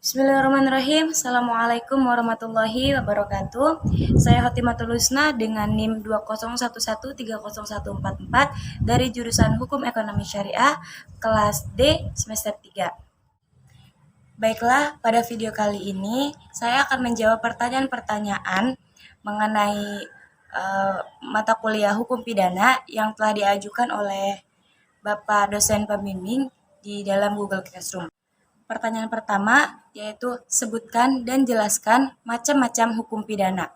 Bismillahirrahmanirrahim. Assalamualaikum warahmatullahi wabarakatuh. Saya Hotimatul Husna dengan NIM 2011301444 dari jurusan Hukum Ekonomi Syariah kelas D semester 3. Baiklah, pada video kali ini saya akan menjawab pertanyaan-pertanyaan mengenai mata kuliah hukum pidana yang telah diajukan oleh Bapak dosen pembimbing di dalam Google Classroom. Pertanyaan pertama yaitu sebutkan dan jelaskan macam-macam hukum pidana.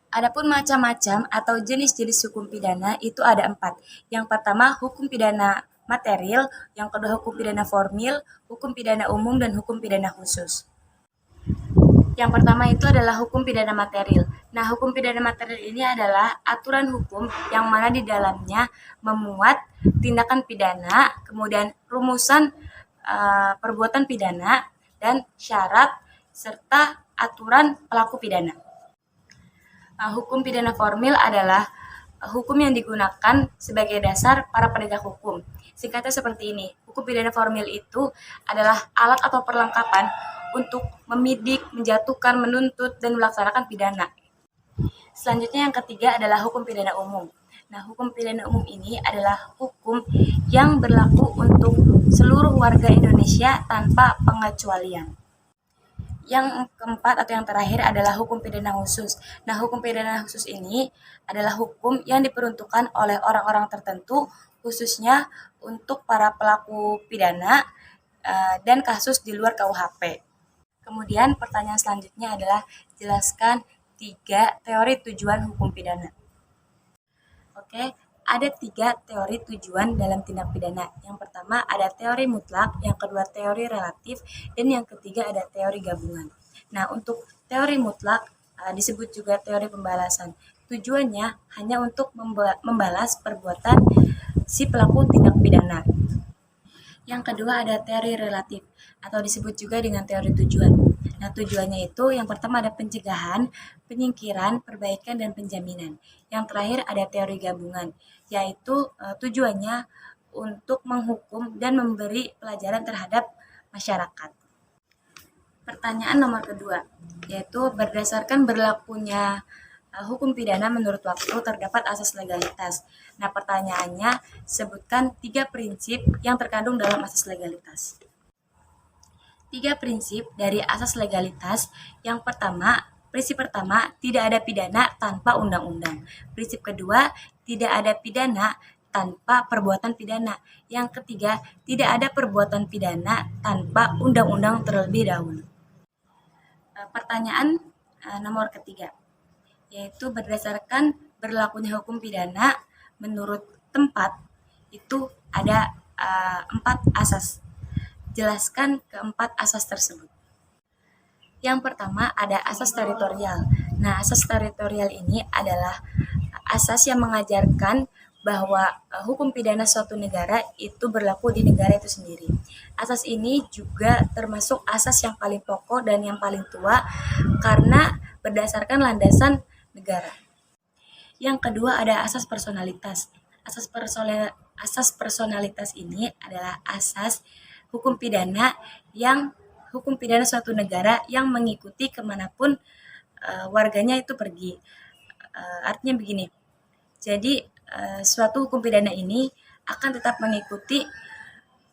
Adapun macam-macam atau jenis-jenis hukum pidana itu ada 4. Yang pertama hukum pidana material, yang kedua hukum pidana formil, hukum pidana umum, dan hukum pidana khusus. Yang pertama itu adalah hukum pidana material. Nah, hukum pidana material ini adalah aturan hukum yang mana di dalamnya memuat tindakan pidana, kemudian rumusan perbuatan pidana, dan syarat serta aturan pelaku pidana. Hukum pidana formil adalah hukum yang digunakan sebagai dasar para penegak hukum. Singkatnya seperti ini, hukum pidana formil itu adalah alat atau perlengkapan untuk membidik, menjatuhkan, menuntut, dan melaksanakan pidana. Selanjutnya yang ketiga adalah hukum pidana umum. Nah, hukum pidana umum ini adalah hukum yang berlaku untuk seluruh warga Indonesia tanpa pengecualian. Yang keempat atau yang terakhir adalah hukum pidana khusus. Nah, hukum pidana khusus ini adalah hukum yang diperuntukkan oleh orang-orang tertentu, khususnya untuk para pelaku pidana dan kasus di luar KUHP. Kemudian pertanyaan selanjutnya adalah jelaskan 3 teori tujuan hukum pidana. Oke, ada 3 teori tujuan dalam tindak pidana. Yang pertama ada teori mutlak, yang kedua teori relatif, dan yang ketiga ada teori gabungan. Nah, untuk teori mutlak disebut juga teori pembalasan. Tujuannya hanya untuk membalas perbuatan si pelaku tindak pidana. Yang kedua ada teori relatif atau disebut juga dengan teori tujuan. Nah, tujuannya itu yang pertama ada pencegahan, penyingkiran, perbaikan, dan penjaminan. Yang terakhir ada teori gabungan, yaitu tujuannya untuk menghukum dan memberi pelajaran terhadap masyarakat. Pertanyaan nomor kedua, yaitu berdasarkan berlakunya hukum pidana menurut waktu terdapat asas legalitas. Nah, pertanyaannya sebutkan 3 prinsip yang terkandung dalam asas legalitas. 3 prinsip dari asas legalitas. Yang pertama, prinsip pertama, tidak ada pidana tanpa undang-undang. Prinsip kedua, tidak ada pidana tanpa perbuatan pidana. Yang ketiga, tidak ada perbuatan pidana tanpa undang-undang terlebih dahulu. Pertanyaan nomor ketiga, yaitu berdasarkan berlakunya hukum pidana menurut tempat itu ada 4 asas. Jelaskan keempat asas tersebut. Yang pertama ada asas teritorial. Nah, asas teritorial ini adalah asas yang mengajarkan bahwa hukum pidana suatu negara itu berlaku di negara itu sendiri. Asas ini juga termasuk asas yang paling pokok dan yang paling tua karena berdasarkan landasan negara. Yang kedua ada asas personalitas. Asas personalitas ini adalah asas hukum pidana suatu negara yang mengikuti kemanapun warganya itu pergi. Artinya begini, jadi suatu hukum pidana ini akan tetap mengikuti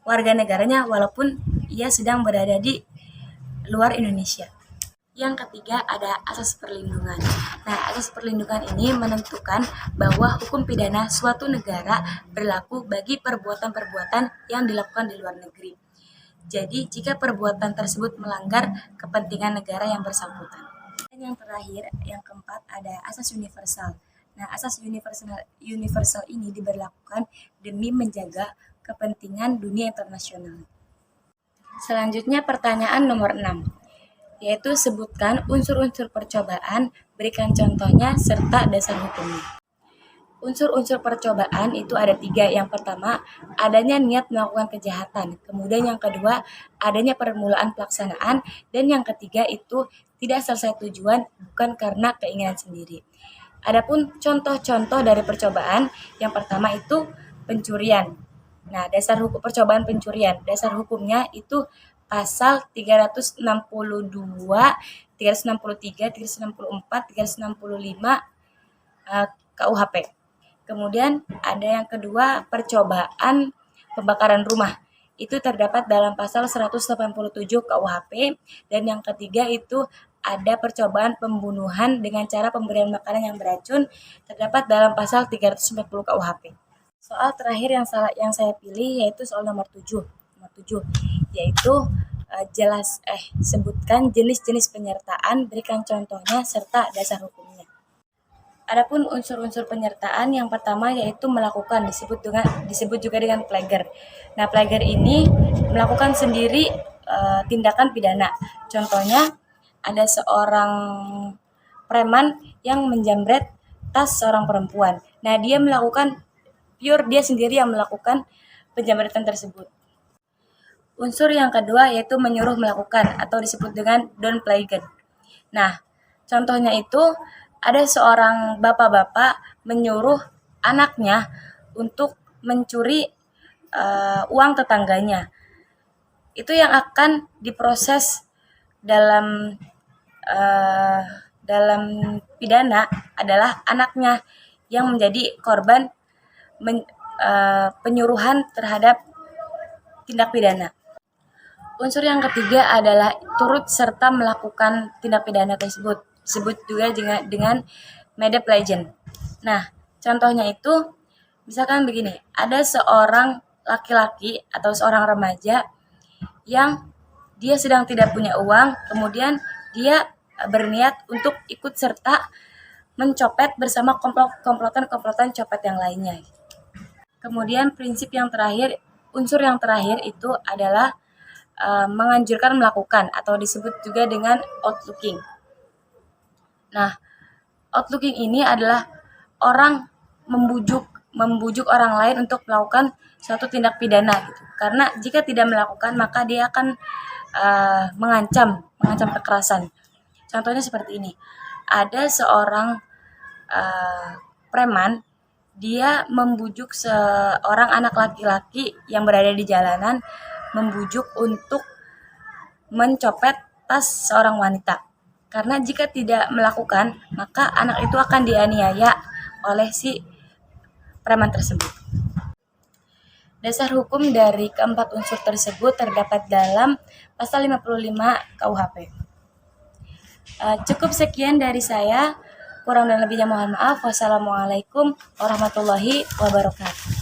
warga negaranya walaupun ia sedang berada di luar Indonesia. Yang ketiga ada asas perlindungan. Nah, asas perlindungan ini menentukan bahwa hukum pidana suatu negara berlaku bagi perbuatan-perbuatan yang dilakukan di luar negeri. Jadi, jika perbuatan tersebut melanggar kepentingan negara yang bersangkutan. Dan yang terakhir, yang keempat ada asas universal. Nah, asas universal ini diberlakukan demi menjaga kepentingan dunia internasional. Selanjutnya pertanyaan nomor 6, yaitu sebutkan unsur-unsur percobaan, berikan contohnya, serta dasar hukumnya. Unsur-unsur percobaan itu ada 3. Yang pertama, adanya niat melakukan kejahatan. Kemudian yang kedua, adanya permulaan pelaksanaan. Dan yang ketiga itu tidak selesai tujuan, bukan karena keinginan sendiri. Adapun contoh-contoh dari percobaan, yang pertama itu pencurian. Nah, dasar hukum percobaan pencurian, dasar hukumnya itu pasal 362, 363, 364, 365 KUHP. Kemudian ada yang kedua, percobaan pembakaran rumah. Itu terdapat dalam pasal 187 KUHP. Dan yang ketiga itu ada percobaan pembunuhan dengan cara pemberian makanan yang beracun, terdapat dalam pasal 340 KUHP. Soal terakhir yang saya pilih yaitu soal nomor 7, yaitu sebutkan jenis-jenis penyertaan, berikan contohnya serta dasar hukumnya. Adapun unsur-unsur penyertaan, yang pertama yaitu melakukan, disebut juga dengan plagiar. Nah, plagiar ini melakukan sendiri tindakan pidana. Contohnya ada seorang preman yang menjamret tas seorang perempuan. Nah, dia sendiri yang melakukan penjamretan tersebut. Unsur yang kedua yaitu menyuruh melakukan atau disebut dengan don plagiar. Nah, contohnya itu ada seorang bapak-bapak menyuruh anaknya untuk mencuri uang tetangganya. Itu yang akan diproses dalam pidana adalah anaknya yang menjadi korban penyuruhan terhadap tindak pidana. Unsur yang ketiga adalah turut serta melakukan tindak pidana tersebut, disebut juga dengan mede legend. Nah, contohnya itu misalkan begini, ada seorang laki-laki atau seorang remaja yang dia sedang tidak punya uang, kemudian dia berniat untuk ikut serta mencopet bersama komplotan copet yang lainnya. Kemudian unsur yang terakhir itu adalah menganjurkan melakukan atau disebut juga dengan outlooking. Nah, outlooking ini adalah orang membujuk orang lain untuk melakukan suatu tindak pidana gitu. Karena jika tidak melakukan maka dia akan mengancam kekerasan. Contohnya seperti ini. Ada seorang preman, dia membujuk seorang anak laki-laki yang berada di jalanan, membujuk untuk mencopet tas seorang wanita. Karena jika tidak melakukan, maka anak itu akan dianiaya oleh si preman tersebut. Dasar hukum dari keempat unsur tersebut terdapat dalam pasal 55 KUHP. Cukup sekian dari saya. Kurang dan lebihnya mohon maaf. Wassalamualaikum warahmatullahi wabarakatuh.